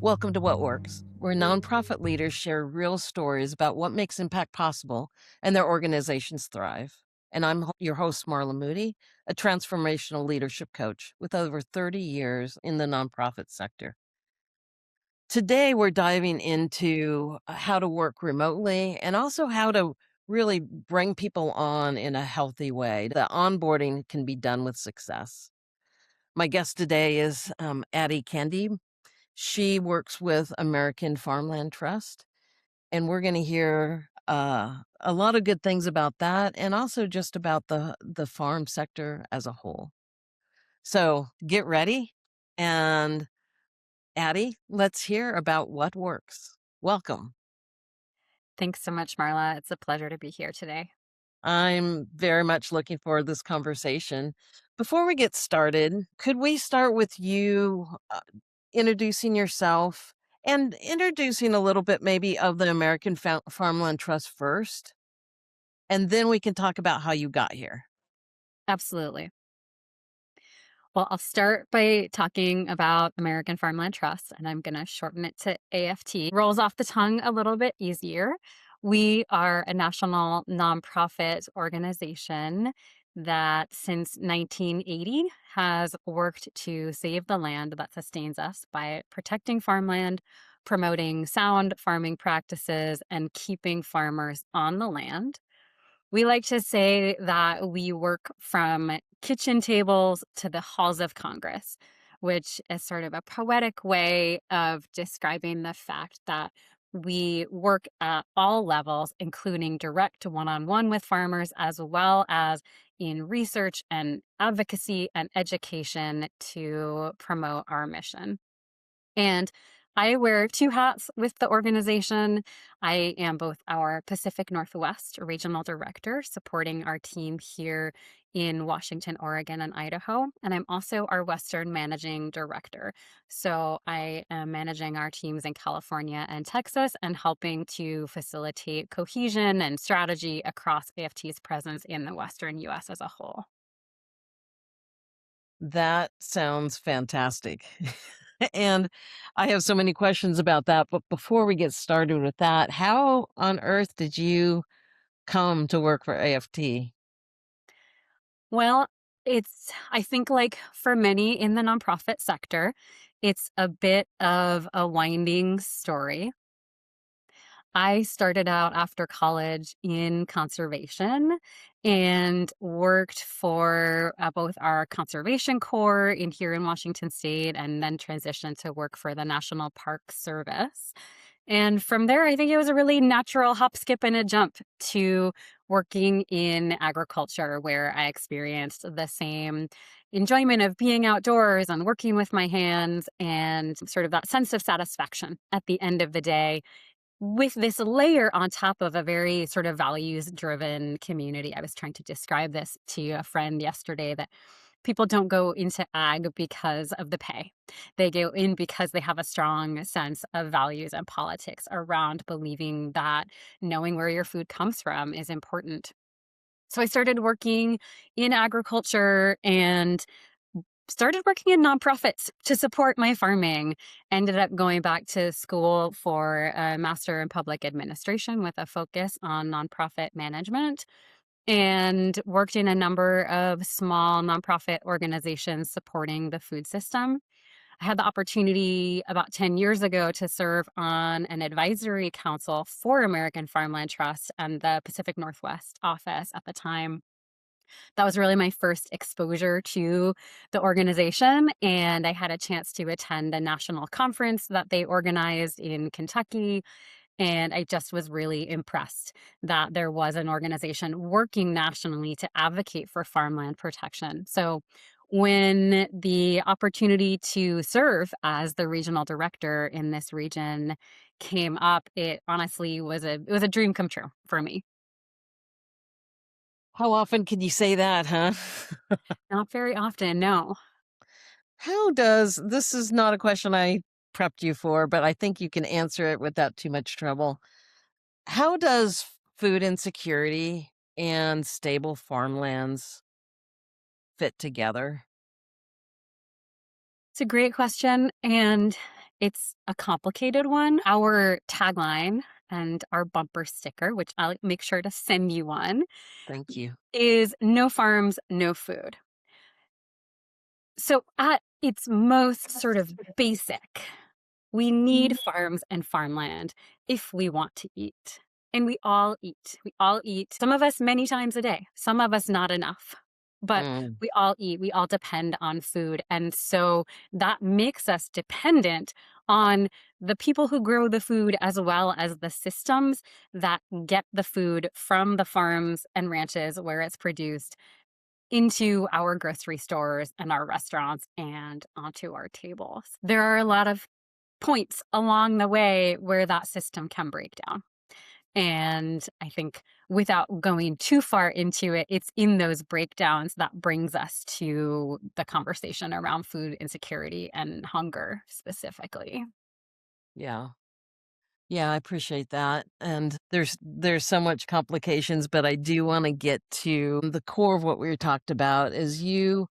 Welcome to What Works, where nonprofit leaders share real stories about what makes impact possible and their organizations thrive. And I'm your host, Marla Moody, a transformational leadership coach with over 30 years in the nonprofit sector. Today, we're diving into how to work remotely and also how to really bring people on in a healthy way. The onboarding can be done with success. My guest today is Addie Candib. She works with American Farmland Trust, and we're going to hear a lot of good things about that, and also just about the farm sector as a whole. So get ready, and Addie, let's hear about what works. Welcome. Thanks so much, Marla. It's a pleasure to be here today. I'm very much looking forward to this conversation. Before we get started, could we start with you introducing yourself and introducing a little bit maybe of the American Farmland Trust first, and then we can talk about how you got here. Absolutely. Well, I'll start by talking about American Farmland Trust, and I'm going to shorten it to AFT. Rolls off the tongue a little bit easier. We are a national nonprofit organization that since 1980 has worked to save the land that sustains us by protecting farmland, promoting sound farming practices, and keeping farmers on the land. We like to say that we work from kitchen tables to the halls of Congress, which is sort of a poetic way of describing the fact that we work at all levels, including direct one on one with farmers, as well as in research and advocacy and education to promote our mission. And I wear two hats with the organization. I am both our Pacific Northwest regional director, supporting our team here in Washington, Oregon, and Idaho. And I'm also our Western managing director. So I am managing our teams in California and Texas and helping to facilitate cohesion and strategy across AFT's presence in the Western US as a whole. That sounds fantastic. And I have so many questions about that, but before we get started with that, how on earth did you come to work for AFT? Well, I think like for many in the nonprofit sector, it's a bit of a winding story. I started out after college in conservation and worked for both our conservation corps in here in Washington state and then transitioned to work for the National Park Service. And from there, I think it was a really natural hop, skip, and a jump to working in agriculture, where I experienced the same enjoyment of being outdoors and working with my hands and sort of that sense of satisfaction at the end of the day with this layer on top of a very sort of values driven community. I was trying to describe this to a friend yesterday that people don't go into ag because of the pay. They go in because they have a strong sense of values and politics around believing that knowing where your food comes from is important. So I started working in agriculture and started working in nonprofits to support my farming. Ended up going back to school for a master in public administration with a focus on nonprofit management and worked in a number of small nonprofit organizations supporting the food system. I had the opportunity about 10 years ago to serve on an advisory council for American Farmland Trust and the Pacific Northwest office at the time. That was really my first exposure to the organization, and I had a chance to attend a national conference that they organized in Kentucky, and I just was really impressed that there was an organization working nationally to advocate for farmland protection. So when the opportunity to serve as the regional director in this region came up, it honestly was a dream come true for me. How often can you say that, huh? Not very often, no. How does this is not a question I prepped you for, but I think you can answer it without too much trouble. How does food insecurity and stable farmlands fit together? It's a great question, and It's a complicated one. Our tagline and our bumper sticker, which I'll make sure to send you one, Thank you. is "No farms, no food." So at its most sort of basic, we need farms and farmland if we want to eat. And we all eat. We all eat, some of us many times a day, some of us not enough. But Mm, we all eat, we all depend on food. And so that makes us dependent on the people who grow the food as well as the systems that get the food from the farms and ranches where it's produced into our grocery stores and our restaurants and onto our tables. There are a lot of points along the way where that system can break down. And I think without going too far into it, it's in those breakdowns that brings us to the conversation around food insecurity and hunger specifically. yeah. Yeah, I appreciate that. And there's so much complications, but I do want to get to the core of what we talked about is you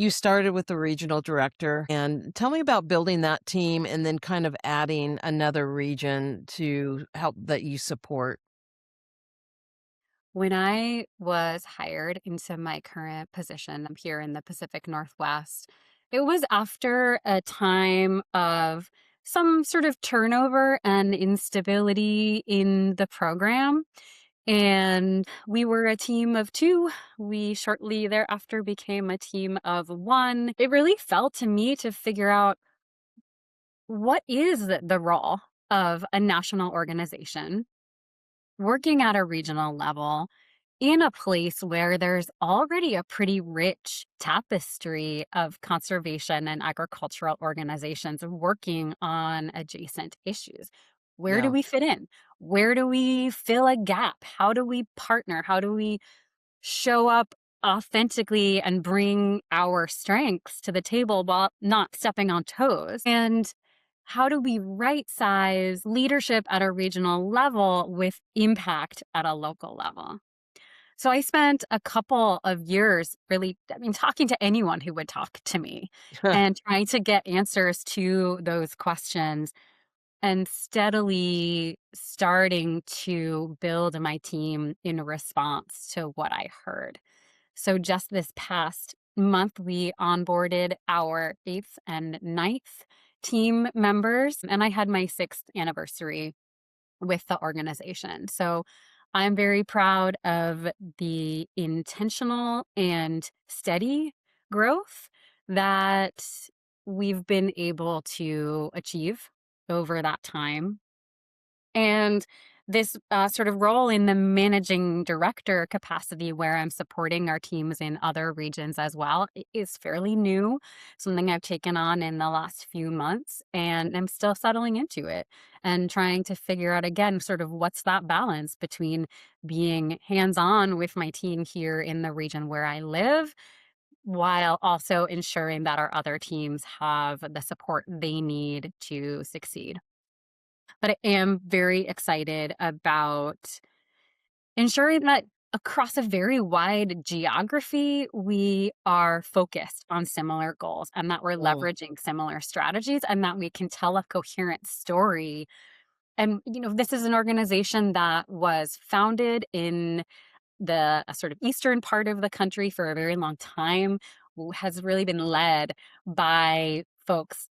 started with the regional director and tell me about building that team and then kind of adding another region to help that you support. When I was hired into my current position here in the Pacific Northwest, it was after a time of some sort of turnover and instability in the program. And we were a team of two. We shortly thereafter became a team of one. It really fell to me to figure out what is the role of a national organization working at a regional level in a place where there's already a pretty rich tapestry of conservation and agricultural organizations working on adjacent issues. Where do Yeah. we fit in? Where do we fill a gap? How do we partner? How do we show up authentically and bring our strengths to the table while not stepping on toes? And how do we right size leadership at a regional level with impact at a local level? So I spent a couple of years really, I mean, talking to anyone who would talk to me and trying to get answers to those questions and steadily starting to build my team in response to what I heard. So just this past month, we onboarded our eighth and ninth team members, and I had my sixth anniversary with the organization. So I'm very proud of the intentional and steady growth that we've been able to achieve over that time. And this sort of role in the managing director capacity, where I'm supporting our teams in other regions as well, is fairly new, something I've taken on in the last few months. And I'm still settling into it and trying to figure out again, sort of what's that balance between being hands on with my team here in the region where I live, while also ensuring that our other teams have the support they need to succeed. But I am very excited about ensuring that across a very wide geography, we are focused on similar goals and that we're Mm, leveraging similar strategies and that we can tell a coherent story. And, this is an organization that was founded in the sort of eastern part of the country for a very long time, has really been led by folks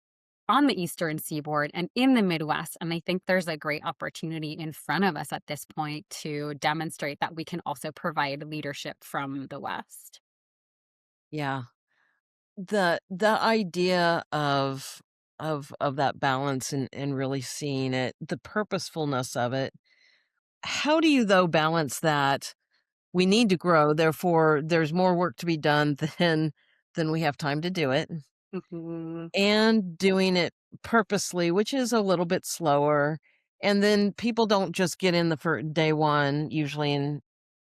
on the Eastern Seaboard and in the Midwest. And I think there's a great opportunity in front of us at this point to demonstrate that we can also provide leadership from the West. yeah. The idea of that balance and really seeing it, the purposefulness of it. How do you though balance that we need to grow, therefore there's more work to be done than we have time to do it, Mhm. and doing it purposely, which is a little bit slower. And then people don't just get in the for day one usually and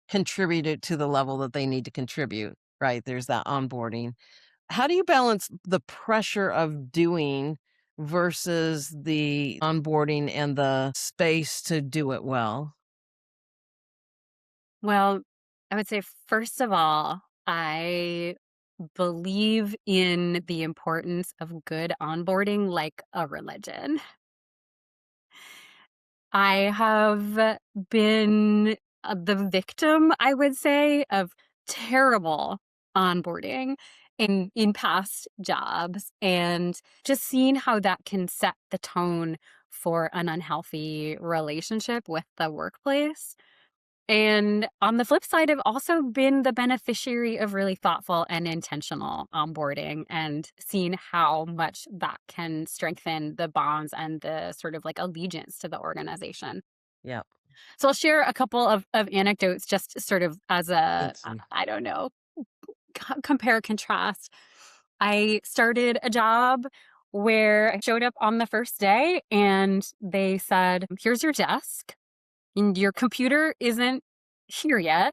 contribute it to the level that they need to contribute, right? There's that onboarding. How do you balance the pressure of doing versus the onboarding and the space to do it well? Well, I would say, first of all, I believe in the importance of good onboarding like a religion. I have been, the victim, I would say, of terrible onboarding in past jobs, and just seeing how that can set the tone for an unhealthy relationship with the workplace. And on the flip side, I've also been the beneficiary of really thoughtful and intentional onboarding and seeing how much that can strengthen the bonds and the sort of like allegiance to the organization. Yeah. So I'll share a couple of anecdotes just sort of as a, Thanks. And I don't know, compare contrast. I started a job where I showed up on the first day and they said, "Here's your desk. And your computer isn't here yet.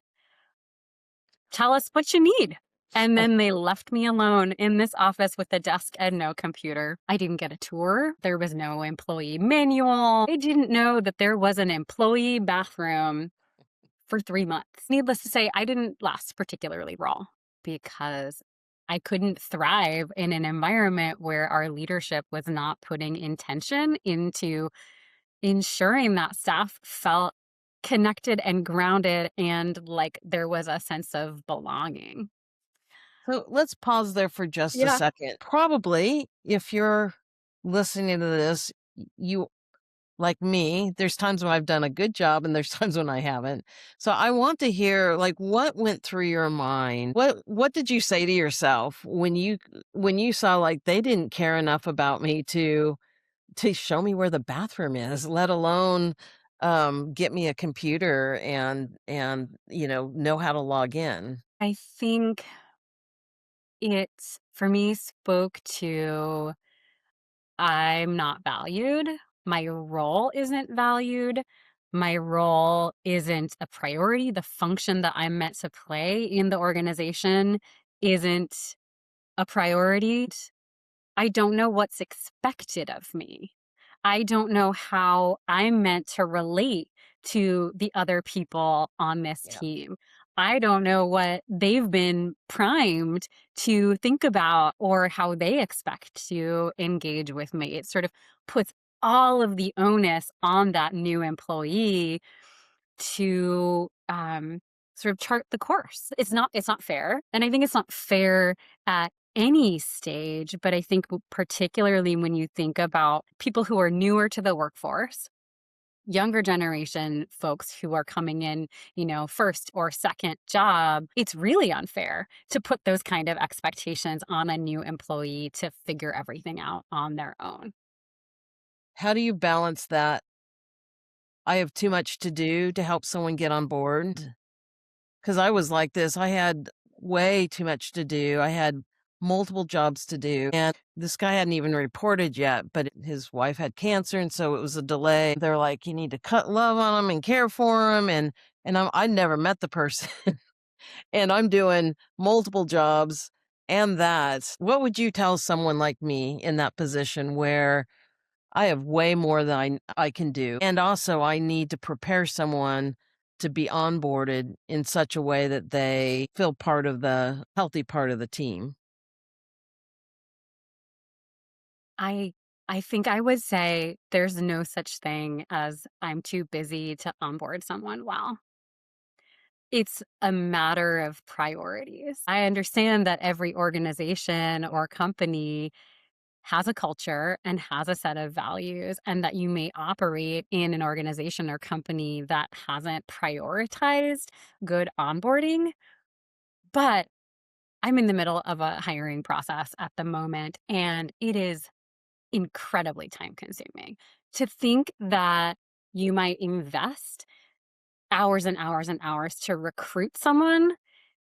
Tell us what you need." And then they left me alone in this office with a desk and no computer. I didn't get a tour. There was no employee manual. I didn't know that there was an employee bathroom for 3 months. Needless to say, I didn't last particularly well because I couldn't thrive in an environment where our leadership was not putting intention into ensuring that staff felt connected and grounded and like there was a sense of belonging. so let's pause there for just a Yeah. second. Probably, if you're listening to this, you like me, there's times when I've done a good job and there's times when I haven't. So I want to hear like what went through your mind. What did you say to yourself when you saw like they didn't care enough about me to show me where the bathroom is, let alone get me a computer and know how to log in. I think it, for me, spoke to I'm not valued. My role isn't valued. My role isn't a priority. The function that I'm meant to play in the organization isn't a priority. I don't know what's expected of me. I don't know how I'm meant to relate to the other people on this Yeah. team. I don't know what they've been primed to think about or how they expect to engage with me. It sort of puts all of the onus on that new employee to sort of chart the course. It's not fair, and I think it's not fair at any stage. But I think particularly when you think about people who are newer to the workforce, younger generation folks who are coming in, first or second job, it's really unfair to put those kind of expectations on a new employee to figure everything out on their own. How do you balance that? I have too much to do to help someone get on board. Because I was like this. I had way too much to do. I had multiple jobs to do, and this guy hadn't even reported yet, but his wife had cancer, and so it was a delay. They're like, "You need to cut love on him and care for him," and I never met the person, and I'm doing multiple jobs and that. What would you tell someone like me in that position where I have way more than I can do. And also, I need to prepare someone to be onboarded in such a way that they feel part of the healthy part of the team. I I think I would say there's no such thing as I'm too busy to onboard someone well. It's a matter of priorities. I understand that every organization or company has a culture and has a set of values, and that you may operate in an organization or company that hasn't prioritized good onboarding. But I'm in the middle of a hiring process at the moment, and it is incredibly time consuming to think that you might invest hours and hours and hours to recruit someone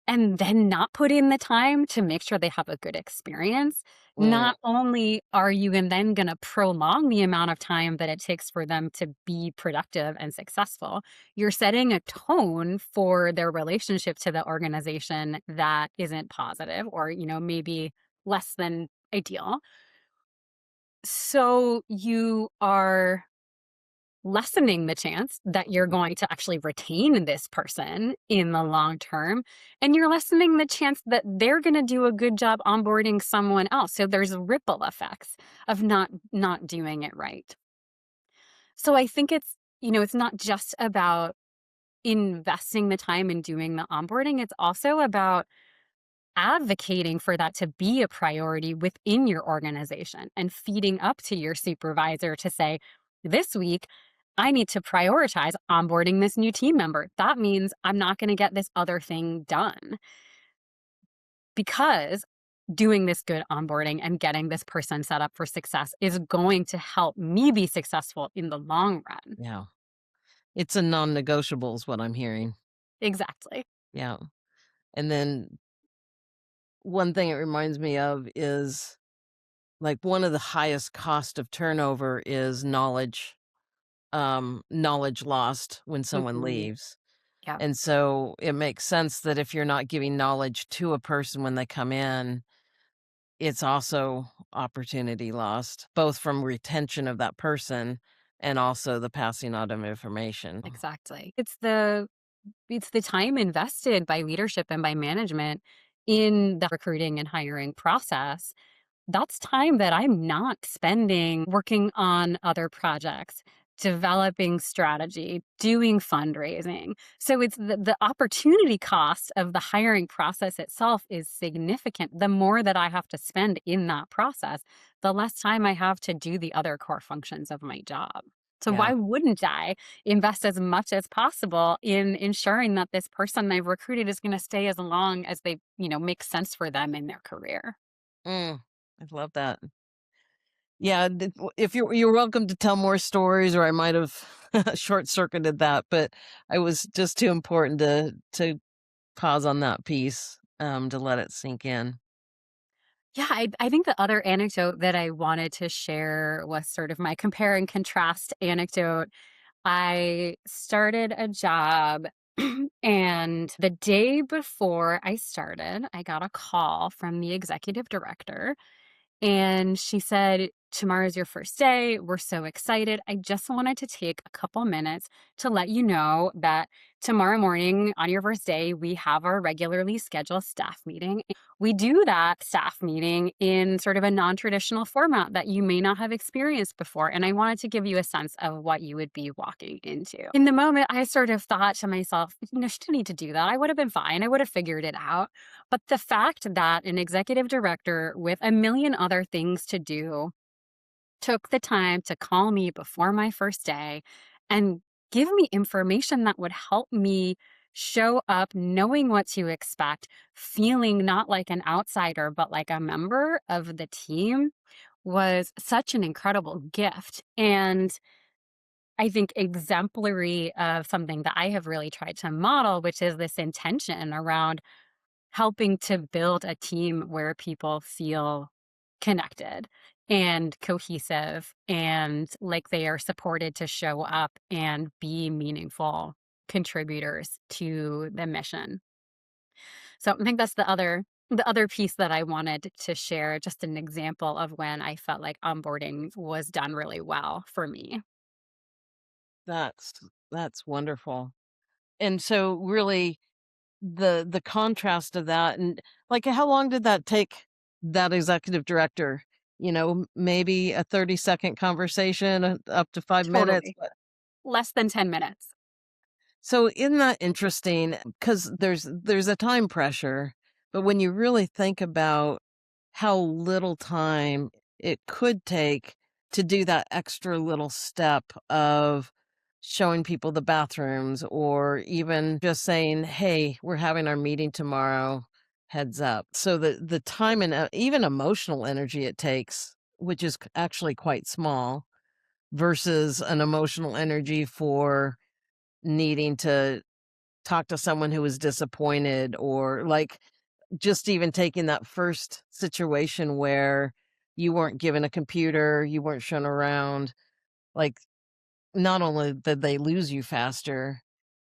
and then not put in the time to make sure they have a good experience. Mm. Not only are you then going to prolong the amount of time that it takes for them to be productive and successful, you're setting a tone for their relationship to the organization that isn't positive, or, maybe less than ideal. So you are lessening the chance that you're going to actually retain this person in the long term, and you're lessening the chance that they're going to do a good job onboarding someone else. So there's ripple effects of not doing it right. So I think it's not just about investing the time in doing the onboarding, it's also about advocating for that to be a priority within your organization and feeding up to your supervisor to say, this week, I need to prioritize onboarding this new team member. That means I'm not going to get this other thing done because doing this good onboarding and getting this person set up for success is going to help me be successful in the long run. Yeah. It's a non-negotiable is what I'm hearing. Exactly. Yeah. And then one thing it reminds me of is, like, one of the highest cost of turnover is knowledge lost when someone Hmm. leaves. Yeah, And so it makes sense that if you're not giving knowledge to a person when they come in, it's also opportunity lost, both from retention of that person and also the passing on of information. exactly. It's the time invested by leadership and by management in the recruiting and hiring process. That's time that I'm not spending working on other projects, developing strategy, doing fundraising. So it's the opportunity cost of the hiring process itself is significant. The more that I have to spend in that process, the less time I have to do the other core functions of my job. So Yeah. why wouldn't I invest as much as possible in ensuring that this person I've recruited is going to stay as long as they make sense for them in their career? Mm, I love that. Yeah, if you're welcome to tell more stories, or I might have short circuited that, but I was just too important to pause on that piece, to let it sink in. Yeah, I think the other anecdote that I wanted to share was sort of my compare and contrast anecdote. I started a job, and the day before I started, I got a call from the executive director, and she said, "Tomorrow's your first day. We're so excited. I just wanted to take a couple minutes to let you know that tomorrow morning on your first day, we have our regularly scheduled staff meeting. We do that staff meeting in sort of a non traditional format that you may not have experienced before. And I wanted to give you a sense of what you would be walking into." In the moment, I sort of thought to myself, she didn't need to do that. I would have been fine. I would have figured it out. But the fact that an executive director with a million other things to do took the time to call me before my first day and give me information that would help me show up knowing what to expect, feeling not like an outsider, but like a member of the team was such an incredible gift. And I think exemplary of something that I have really tried to model, which is this intention around helping to build a team where people feel connected and cohesive and like they are supported to show up and be meaningful contributors to the mission. So I think that's the other piece that I wanted to share, just an example of when I felt like onboarding was done really well for me. That's that's wonderful. And so really the contrast of that, and, like, how long did that take that executive director? Maybe a 30-second conversation, up to 5 minutes? Totally. Less than 10 minutes. So isn't that interesting? Because there's a time pressure, but when you really think about how little time it could take to do that extra little step of showing people the bathrooms, or even just saying, "Hey, we're having our meeting tomorrow, heads up." So the time and even emotional energy it takes, which is actually quite small, versus an emotional energy for needing to talk to someone who was disappointed, or, like, just even taking that first situation where you weren't given a computer, you weren't shown around, like, not only did they lose you faster,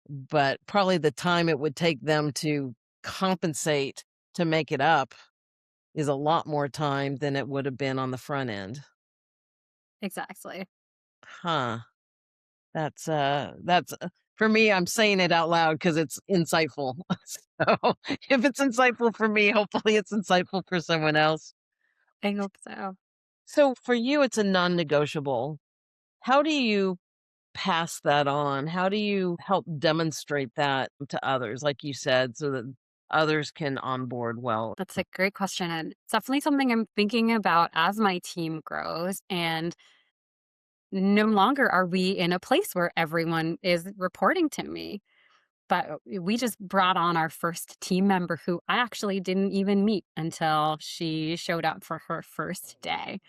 but probably the time it would take them to compensate to make it up is a lot more time than it would have been on the front end. Exactly. Huh. That's for me, I'm saying it out loud because it's insightful. So, if it's insightful for me, hopefully it's insightful for someone else. I hope so. So, for you, it's a non-negotiable. How do you pass that on? How do you help demonstrate that to others, like you said, so that others can onboard well? That's a great question, and it's definitely something I'm thinking about as my team grows, and no longer are we in a place where everyone is reporting to me. But we just brought on our first team member who I actually didn't even meet until she showed up for her first day.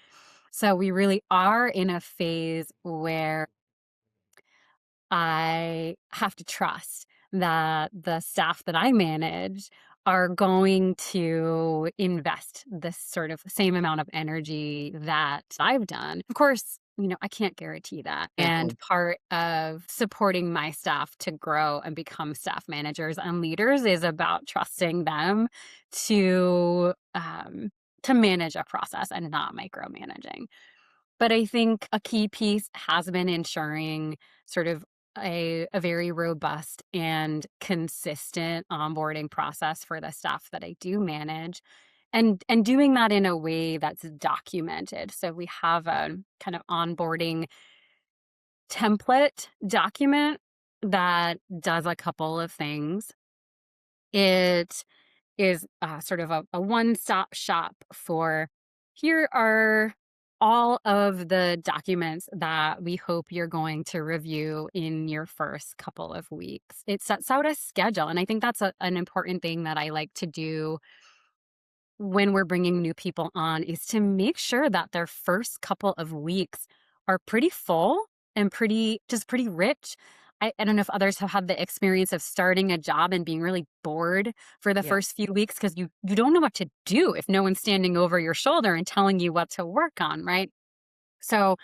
So we really are in a phase where I have to trust that the staff that I manage are going to invest this sort of same amount of energy that I've done. Of course, I can't guarantee that. And Exactly. part of supporting my staff to grow and become staff managers and leaders is about trusting them to to manage a process and not micromanaging. But I think a key piece has been ensuring sort of a very robust and consistent onboarding process for the staff that I do manage, and doing that in a way that's documented. So we have a kind of onboarding template document that does a couple of things. It is sort of a one-stop shop for, here are all of the documents that we hope you're going to review in your first couple of weeks. It sets out a schedule, and I think that's an important thing that I like to do when we're bringing new people on, is to make sure that their first couple of weeks are pretty full and pretty rich. I don't know if others have had the experience of starting a job and being really bored for the Yeah. first few weeks because you don't know what to do if no one's standing over your shoulder and telling you what to work on, right? So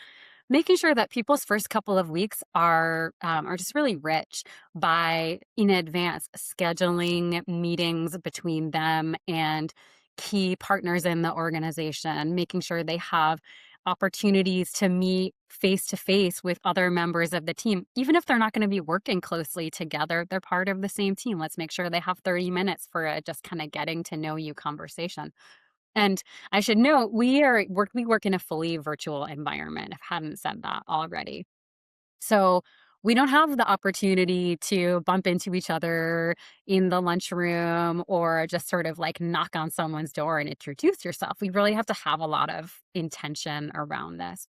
making sure that people's first couple of weeks are just really rich by, in advance, scheduling meetings between them and key partners in the organization, making sure they have opportunities to meet face to face with other members of the team. Even if they're not going to be working closely together, they're part of the same team. Let's make sure they have 30 minutes for a just kind of getting to know you conversation. And I should note, we work in a fully virtual environment, if I hadn't said that already. So we don't have the opportunity to bump into each other in the lunchroom or just sort of like knock on someone's door and introduce yourself. We really have to have a lot of intention around this.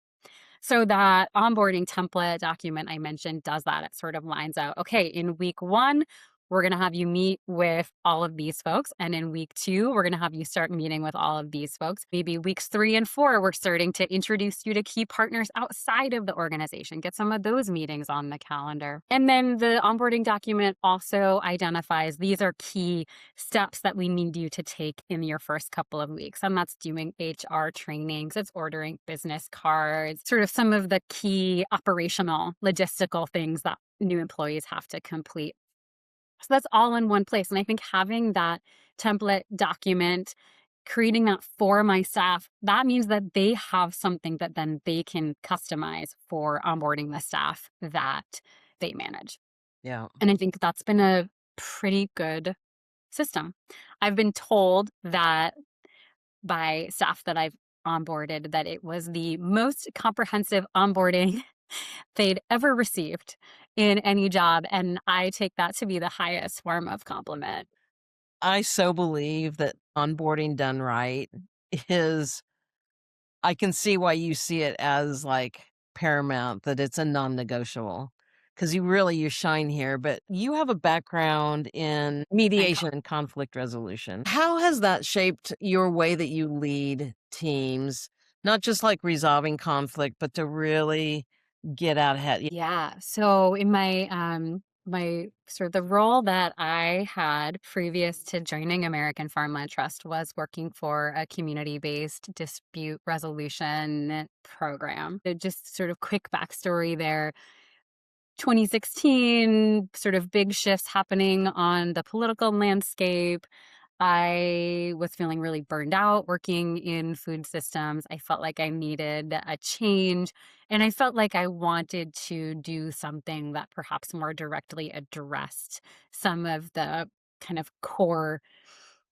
So that onboarding template document I mentioned does that. It sort of lines out, okay, in week 1, we're going to have you meet with all of these folks. And in week 2, we're going to have you start meeting with all of these folks. Maybe weeks 3 and 4, we're starting to introduce you to key partners outside of the organization, get some of those meetings on the calendar. And then the onboarding document also identifies these are key steps that we need you to take in your first couple of weeks. And that's doing HR trainings, it's ordering business cards, sort of some of the key operational logistical things that new employees have to complete. So that's all in one place. And I think having that template document, creating that for my staff, that means that they have something that then they can customize for onboarding the staff that they manage. Yeah. And I think that's been a pretty good system. I've been told that by staff that I've onboarded that it was the most comprehensive onboarding they'd ever received in any job, and I take that to be the highest form of compliment. I so believe that onboarding done right is I can see why you see it as, like, paramount, that it's a non-negotiable, because you shine here, but you have a background in Thank God. mediation and conflict resolution. How has that shaped your way that you lead teams? Not just, like, resolving conflict, but to really get out ahead. Yeah. So in my sort of the role that I had previous to joining American Farmland Trust was working for a community-based dispute resolution program. Just sort of quick backstory there. 2016, sort of big shifts happening on the political landscape. I was feeling really burned out working in food systems. I felt like I needed a change, and I felt like I wanted to do something that perhaps more directly addressed some of the kind of core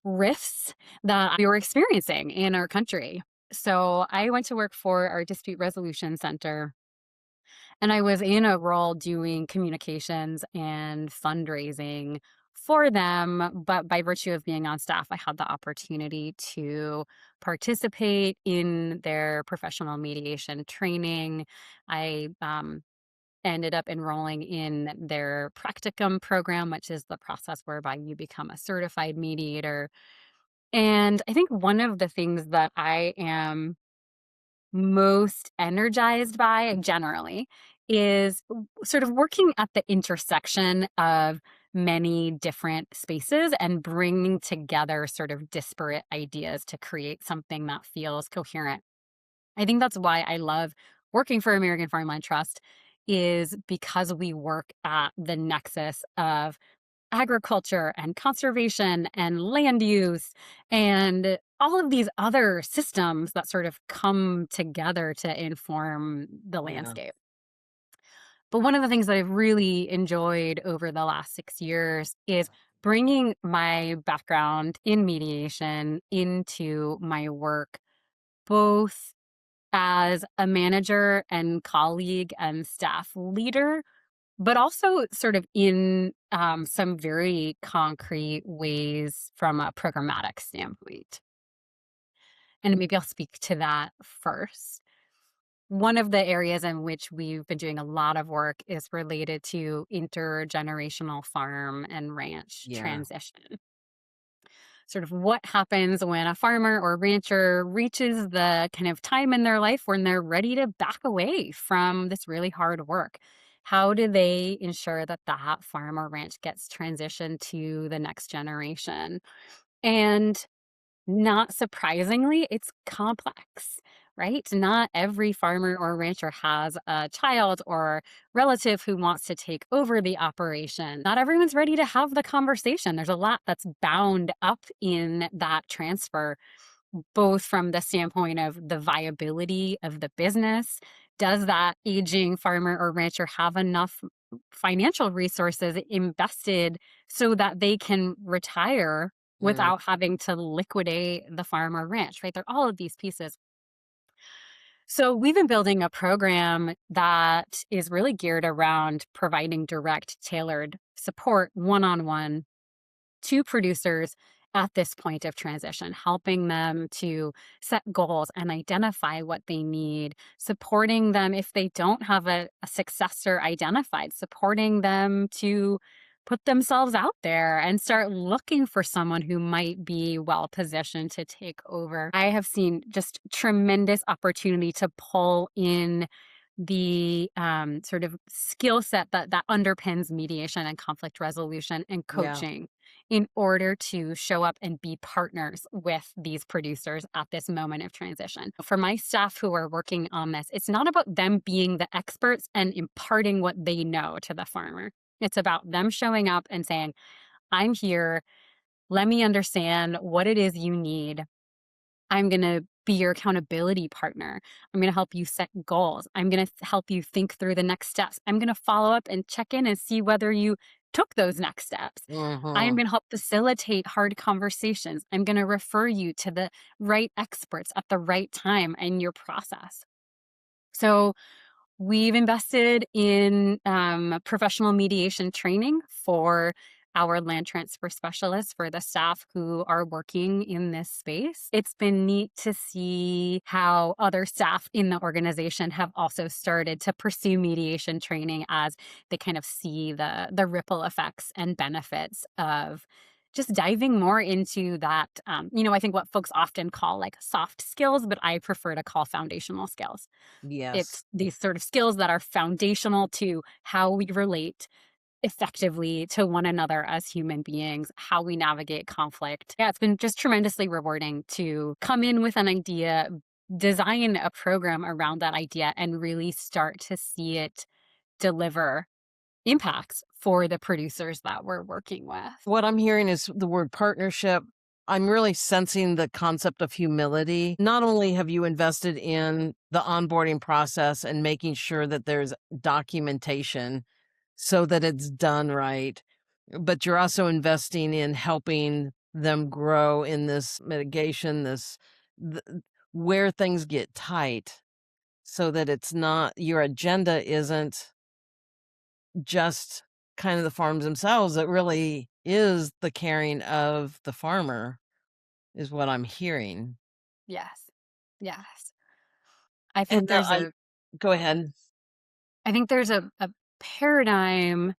rifts that we were experiencing in our country. So I went to work for our dispute resolution center, and I was in a role doing communications and fundraising for them. But by virtue of being on staff, I had the opportunity to participate in their professional mediation training. I ended up enrolling in their practicum program, which is the process whereby you become a certified mediator. And I think one of the things that I am most energized by generally is sort of working at the intersection of many different spaces and bringing together sort of disparate ideas to create something that feels coherent. I think that's why I love working for American Farmland Trust, is because we work at the nexus of agriculture and conservation and land use and all of these other systems that sort of come together to inform the Yeah. landscape. But one of the things that I've really enjoyed over the last 6 years is bringing my background in mediation into my work, both as a manager and colleague and staff leader, but also sort of in some very concrete ways from a programmatic standpoint. And maybe I'll speak to that first. One of the areas in which we've been doing a lot of work is related to intergenerational farm and ranch Yeah. transition. Sort of what happens when a farmer or rancher reaches the kind of time in their life when they're ready to back away from this really hard work. How do they ensure that that farm or ranch gets transitioned to the next generation? And not surprisingly, it's complex, right? Not every farmer or rancher has a child or relative who wants to take over the operation. Not everyone's ready to have the conversation. There's a lot that's bound up in that transfer, both from the standpoint of the viability of the business. Does that aging farmer or rancher have enough financial resources invested so that they can retire Mm. without having to liquidate the farm or ranch, right? There are all of these pieces. So we've been building a program that is really geared around providing direct, tailored support one-on-one to producers at this point of transition, helping them to set goals and identify what they need, supporting them if they don't have a successor identified, supporting them to put themselves out there and start looking for someone who might be well positioned to take over. I have seen just tremendous opportunity to pull in the sort of skill set that underpins mediation and conflict resolution and Yeah. coaching in order to show up and be partners with these producers at this moment of transition. For my staff who are working on this, it's not about them being the experts and imparting what they know to the farmer. It's about them showing up and saying, I'm here. Let me understand what it is you need. I'm going to be your accountability partner. I'm going to help you set goals. I'm going to help you think through the next steps. I'm going to follow up and check in and see whether you took those next steps. I am Mhm. going to help facilitate hard conversations. I'm going to refer you to the right experts at the right time in your process. So, we've invested in professional mediation training for our land transfer specialists, for the staff who are working in this space. It's been neat to see how other staff in the organization have also started to pursue mediation training as they kind of see the ripple effects and benefits of just diving more into that. I think what folks often call like soft skills, but I prefer to call foundational skills. Yes. It's these sort of skills that are foundational to how we relate effectively to one another as human beings, how we navigate conflict. Yeah, it's been just tremendously rewarding to come in with an idea, design a program around that idea, and really start to see it deliver impacts for the producers that we're working with. What I'm hearing is the word partnership, I'm really sensing the concept of humility. Not only have you invested in the onboarding process and making sure that there's documentation so that it's done right, but you're also investing in helping them grow in this mitigation, th- where things get tight so that it's not your agenda isn't just kind of the farms themselves. It really is the caring of the farmer is what I'm hearing. Yes. Yes. I think And now there's a go ahead. I think there's a paradigm,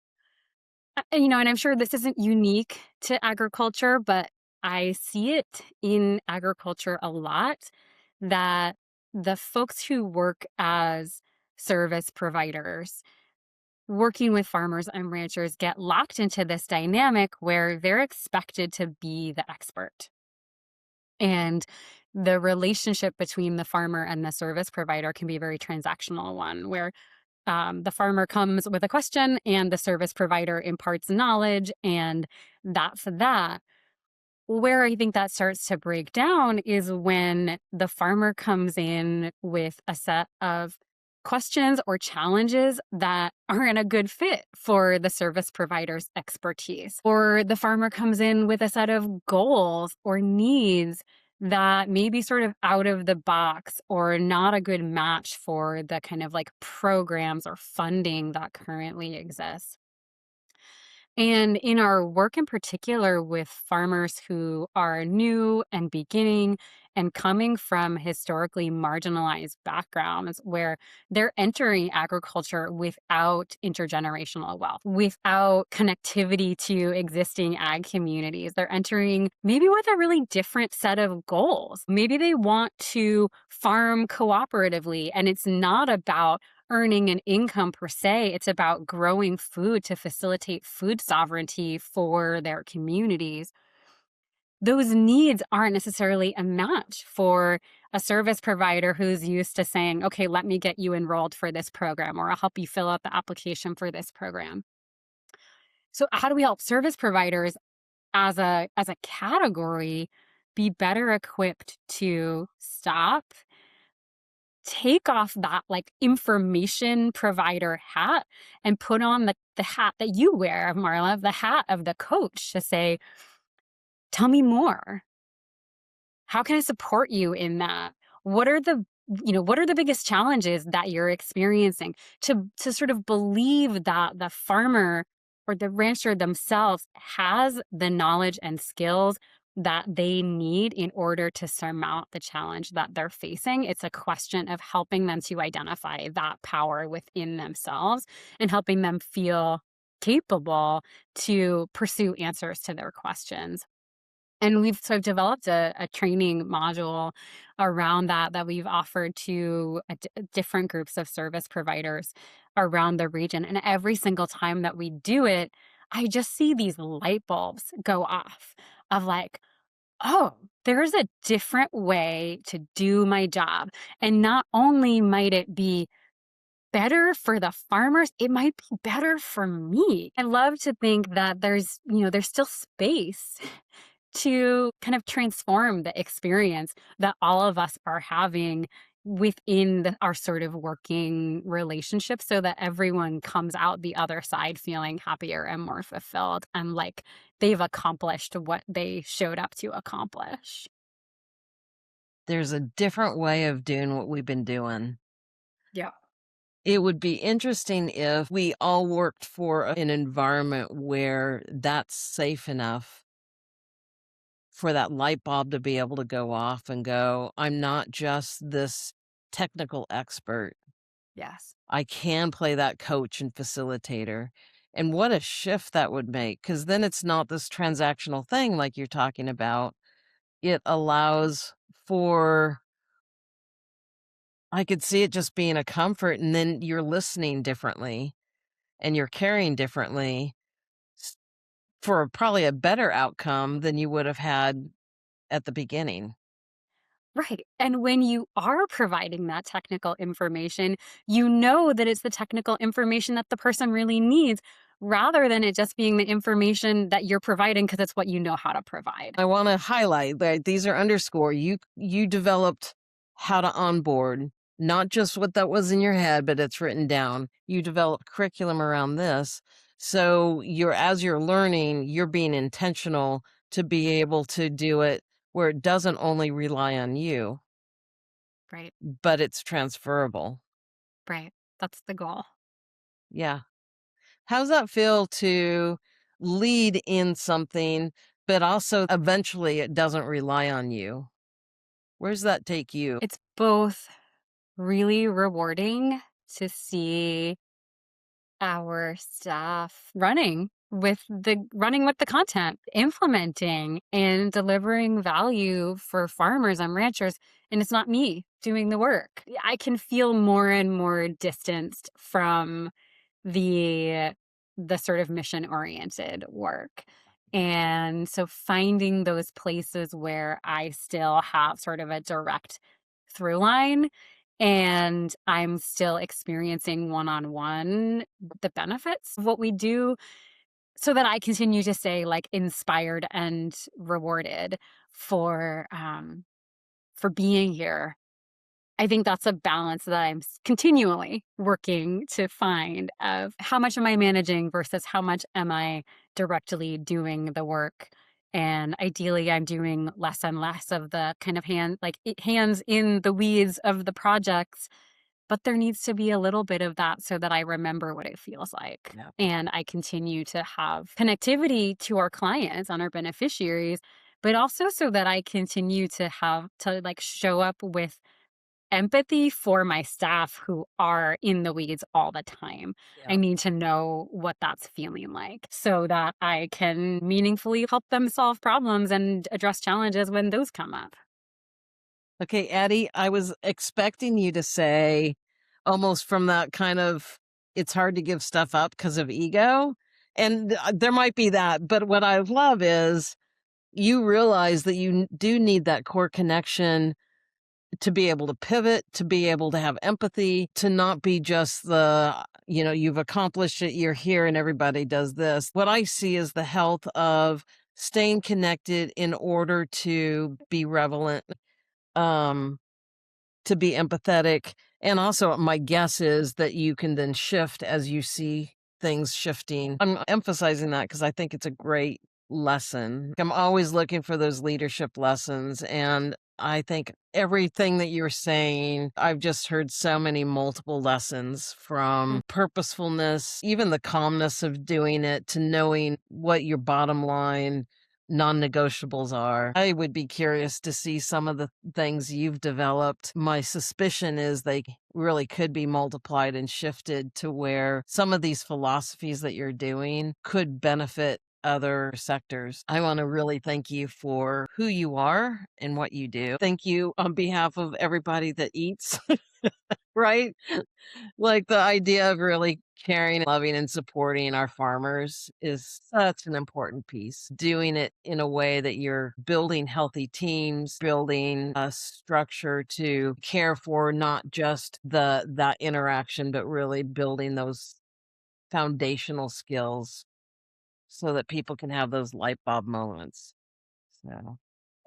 and I'm sure this isn't unique to agriculture, but I see it in agriculture a lot that the folks who work as service providers, working with farmers and ranchers, get locked into this dynamic where they're expected to be the expert. And the relationship between the farmer and the service provider can be a very transactional one where the farmer comes with a question and the service provider imparts knowledge, and that's that. Where I think that starts to break down is when the farmer comes in with a set of questions or challenges that aren't a good fit for the service provider's expertise. Or the farmer comes in with a set of goals or needs that may be sort of out of the box or not a good match for the kind of like programs or funding that currently exists. And in our work in particular with farmers who are new and beginning and coming from historically marginalized backgrounds where they're entering agriculture without intergenerational wealth, without connectivity to existing ag communities, they're entering maybe with a really different set of goals. Maybe they want to farm cooperatively, and it's not about earning an income per se. It's about growing food to facilitate food sovereignty for their communities. Those needs aren't necessarily a match for a service provider who's used to saying, okay, let me get you enrolled for this program, or I'll help you fill out the application for this program. So how do we help service providers as a category be better equipped to stop, take off that like information provider hat and put on the hat that you wear, Marla, the hat of the coach to say, tell me more. How can I support you in that? What are the biggest challenges that you're experiencing? To sort of believe that the farmer or the rancher themselves has the knowledge and skills that they need in order to surmount the challenge that they're facing. It's a question of helping them to identify that power within themselves and helping them feel capable to pursue answers to their questions. And we've sort of developed a training module around that we've offered to different groups of service providers around the region. And every single time that we do it, I just see these light bulbs go off of like, oh, there's a different way to do my job. And not only might it be better for the farmers, it might be better for me. I love to think that there's still space to kind of transform the experience that all of us are having within our sort of working relationship so that everyone comes out the other side feeling happier and more fulfilled and like they've accomplished what they showed up to accomplish. There's a different way of doing what we've been doing. Yeah. It would be interesting if we all worked for an environment where that's safe enough for that light bulb to be able to go off and go, I'm not just this technical expert. Yes. I can play that coach and facilitator. And what a shift that would make, because then it's not this transactional thing like you're talking about. It allows for, I could see it just being a comfort, and then you're listening differently and you're caring differently s- for probably a better outcome than you would have had at the beginning. Right. And when you are providing that technical information, you know that it's the technical information that the person really needs rather than it just being the information that you're providing because it's what you know how to provide. I want to highlight that these are underscore. You developed how to onboard, not just what that was in your head, but it's written down. You developed curriculum around this. So as you're learning, you're being intentional to be able to do it where it doesn't only rely on you, Right. but it's transferable. Right. That's the goal. Yeah. How's that feel to lead in something, but also eventually it doesn't rely on you? Where's that take you? It's both really rewarding to see our staff running with the content, implementing and delivering value for farmers and ranchers, and it's not me doing the work. I can feel more and more distanced from the sort of mission-oriented work. And so finding those places where I still have sort of a direct through line and I'm still experiencing one-on-one the benefits of what we do so that I continue to stay like inspired and rewarded for being here. I think that's a balance that I'm continually working to find of how much am I managing versus how much am I directly doing the work. And ideally, I'm doing less and less of the kind of hands in the weeds of the projects. But there needs to be a little bit of that so that I remember what it feels like. Yeah. And I continue to have connectivity to our clients and our beneficiaries, but also so that I continue to have to like show up with empathy for my staff who are in the weeds all the time. I Yeah. need to know what that's feeling like so that I can meaningfully help them solve problems and address challenges when those come up. Okay, Addie, I was expecting you to say almost from that kind of it's hard to give stuff up because of ego. And there might be that. But what I love is you realize that do need that core connection to be able to pivot, to be able to have empathy, to not be just you've accomplished it, you're here, and everybody does this. What I see is the health of staying connected in order to be relevant, um, to be empathetic. And also, my guess is that you can then shift as you see things shifting. I'm emphasizing that because I think it's a great lesson. I'm always looking for those leadership lessons. And I think everything that you're saying, I've just heard so many multiple lessons from purposefulness, even the calmness of doing it, to knowing what your bottom line non-negotiables are. I would be curious to see some of the things you've developed. My suspicion is they really could be multiplied and shifted to where some of these philosophies that you're doing could benefit other sectors. I want to really thank you for who you are and what you do. Thank you on behalf of everybody that eats, right? Like, the idea of really caring, loving, and supporting our farmers is such an important piece. Doing it in a way that you're building healthy teams, building a structure to care for not just that interaction, but really building those foundational skills so that people can have those light bulb moments. So,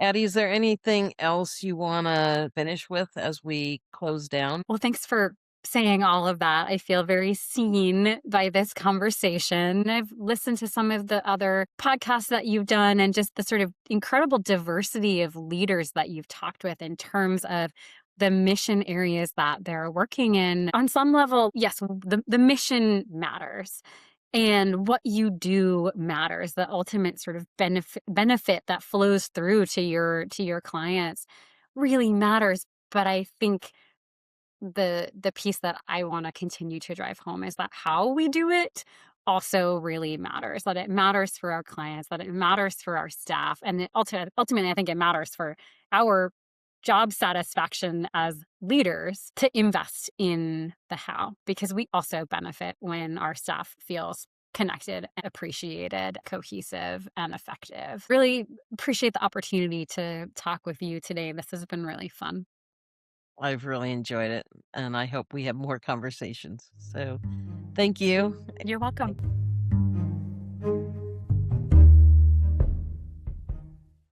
Addie, is there anything else you wanna finish with as we close down? Well, thanks for saying all of that. I feel very seen by this conversation. I've listened to some of the other podcasts that you've done and just the sort of incredible diversity of leaders that you've talked with in terms of the mission areas that they're working in. On some level, yes, the mission matters. And what you do matters. The ultimate sort of benefit that flows through to your clients really matters. But I think the piece that I wanna continue to drive home is that how we do it also really matters, that it matters for our clients, that it matters for our staff, and ultimately, I think it matters for our job satisfaction as leaders to invest in the how, because we also benefit when our staff feels connected, appreciated, cohesive, and effective. Really appreciate the opportunity to talk with you today. This has been really fun. I've really enjoyed it, and I hope we have more conversations. So, thank you. You're welcome.